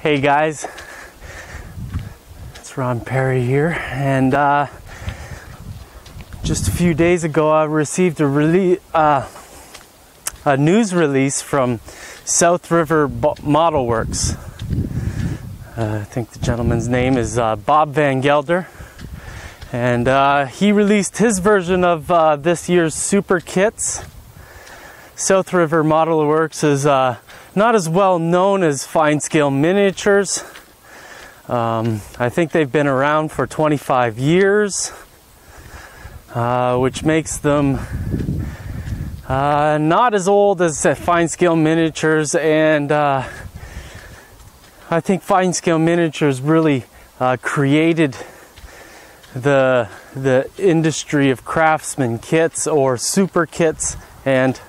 Hey guys, it's Ron Pare here, and just a few days ago I received a news release from South River Model Works. I think the gentleman's name is Bob Van Gelder, and he released his version of this year's super kits. South River Model Works is not as well known as Fine Scale Miniatures. I think they've been around for 25 years, which makes them not as old as Fine Scale Miniatures, and I think Fine Scale Miniatures really created the industry of Craftsman kits or super kits, and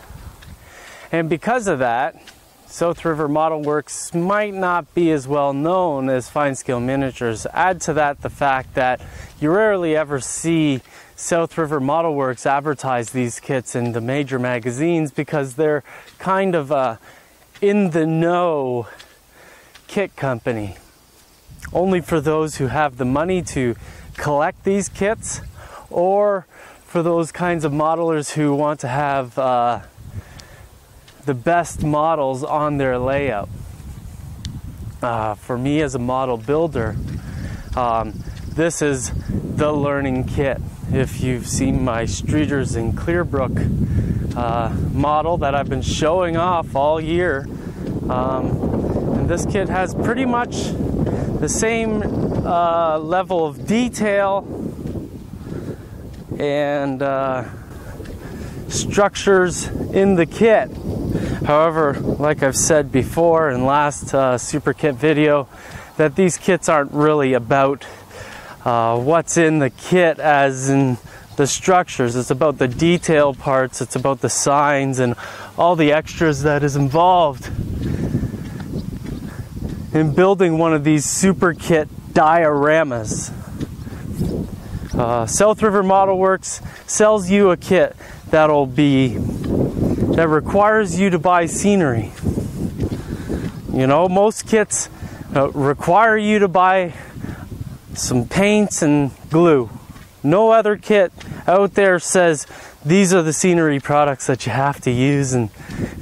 because of that, South River Model Works might not be as well known as Fine Scale Miniatures. Add to that the fact that you rarely ever see South River Model Works advertise these kits in the major magazines because they're kind of a in-the-know kit company. Only for those who have the money to collect these kits, or for those kinds of modelers who want to have the best models on their layout. For me as a model builder, this is the learning kit. If you've seen my Streeters in Clearbrook model that I've been showing off all year, and this kit has pretty much the same level of detail and structures in the kit. However, like I've said before in last super kit video, that these kits aren't really about what's in the kit as in the structures. It's about the detail parts, it's about the signs and all the extras that is involved in building one of these super kit dioramas. South River Model Works sells you a kit that requires you to buy scenery. You know, most kits require you to buy some paints and glue. No other kit out there says these are the scenery products that you have to use, and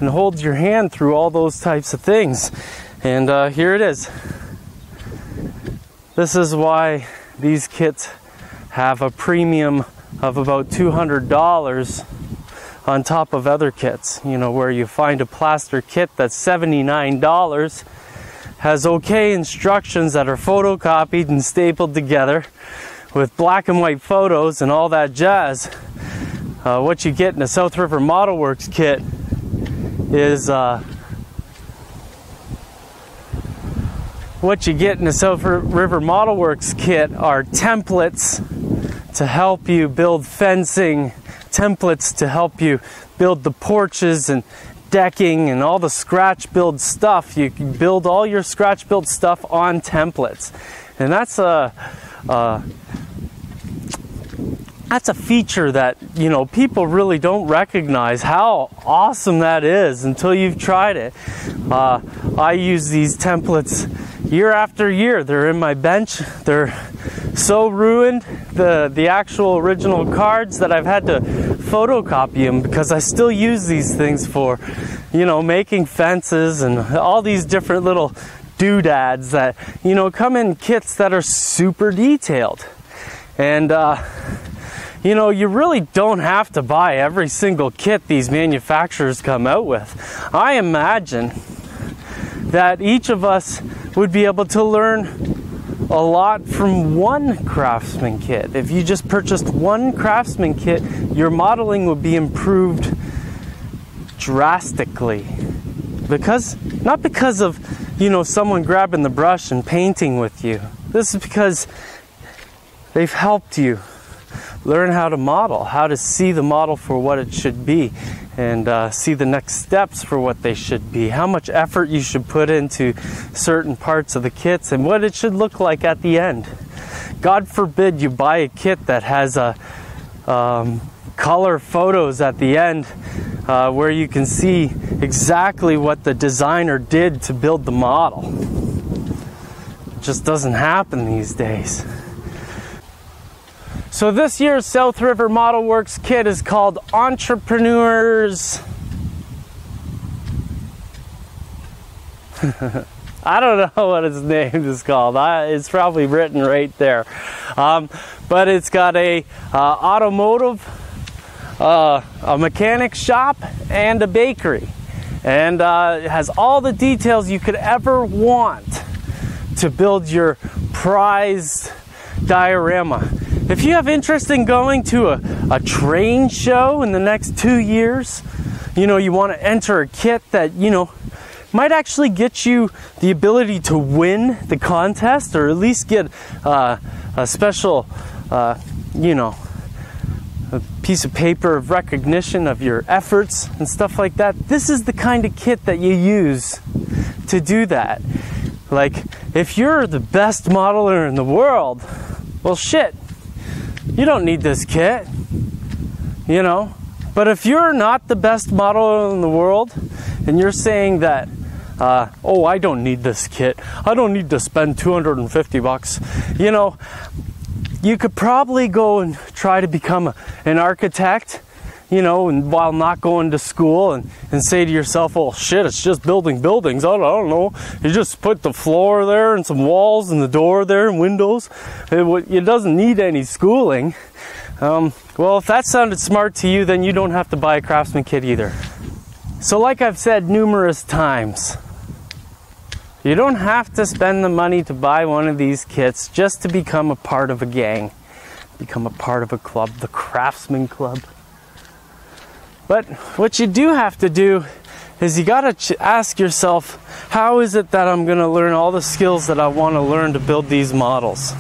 holds your hand through all those types of things. And here it is. This is why these kits have a premium of about $200 on top of other kits. You know, where you find a plaster kit that's $79, has okay instructions that are photocopied and stapled together with black and white photos and all that jazz. What you get in a South River Model Works kit is are templates to help you build fencing, templates to help you build the porches and decking and all the scratch build stuff. You can build all your scratch build stuff on templates, and that's a feature that, you know, people really don't recognize how awesome that is until you've tried it. I use these templates year after year. They're in my bench. They're so ruined, the actual original cards, that I've had to photocopy them because I still use these things for, you know, making fences and all these different little doodads that, you know, come in kits that are super detailed. And you know, you really don't have to buy every single kit these manufacturers come out with. I imagine that each of us would be able to learn a lot from one Craftsman kit. If you just purchased one Craftsman kit, your modeling would be improved drastically. Not because of, you know, someone grabbing the brush and painting with you. This is because they've helped you learn how to model, how to see the model for what it should be, and see the next steps for what they should be, how much effort you should put into certain parts of the kits, and what it should look like at the end. God forbid you buy a kit that has a color photos at the end where you can see exactly what the designer did to build the model. just doesn't happen these days. So this year's South River Model Works kit is called Entrepreneurs. I don't know what its name is called. It's probably written right there. But it's got a automotive, a mechanic shop, and a bakery. And it has all the details you could ever want to build your prized diorama. If you have interest in going to a train show in the next 2 years, you know, you want to enter a kit that, you know, might actually get you the ability to win the contest, or at least get a special, you know, a piece of paper of recognition of your efforts and stuff like that. This is the kind of kit that you use to do that. Like, if you're the best modeler in the world, well, shit, you don't need this kit, you know. But if you're not the best modeler in the world, and you're saying that, oh, I don't need this kit, I don't need to spend 250 bucks, you know, you could probably go and try to become an architect, you know, and while not going to school, and say to yourself, oh shit, it's just building buildings, I don't know, you just put the floor there and some walls and the door there and windows, it doesn't need any schooling. Well, if that sounded smart to you, then you don't have to buy a Craftsman kit either. So like I've said numerous times, you don't have to spend the money to buy one of these kits just to become a part of a gang, become a part of a club, the Craftsman Club. But what you do have to do is you gotta ask yourself, how is it that I'm gonna learn all the skills that I wanna learn to build these models?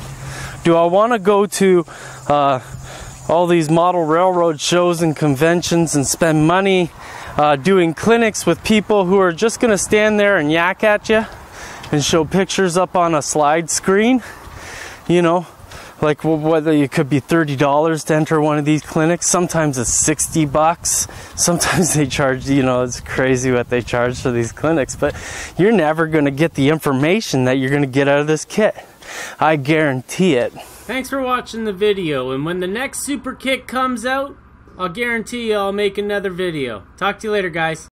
Do I wanna go to all these model railroad shows and conventions and spend money doing clinics with people who are just gonna stand there and yak at you and show pictures up on a slide screen? You know, like whether it could be $30 to enter one of these clinics. Sometimes it's 60 bucks. Sometimes they charge, you know, it's crazy what they charge for these clinics, but you're never gonna get the information that you're gonna get out of this kit. I guarantee it. Thanks for watching the video, and when the next super kit comes out, I'll guarantee you I'll make another video. Talk to you later, guys.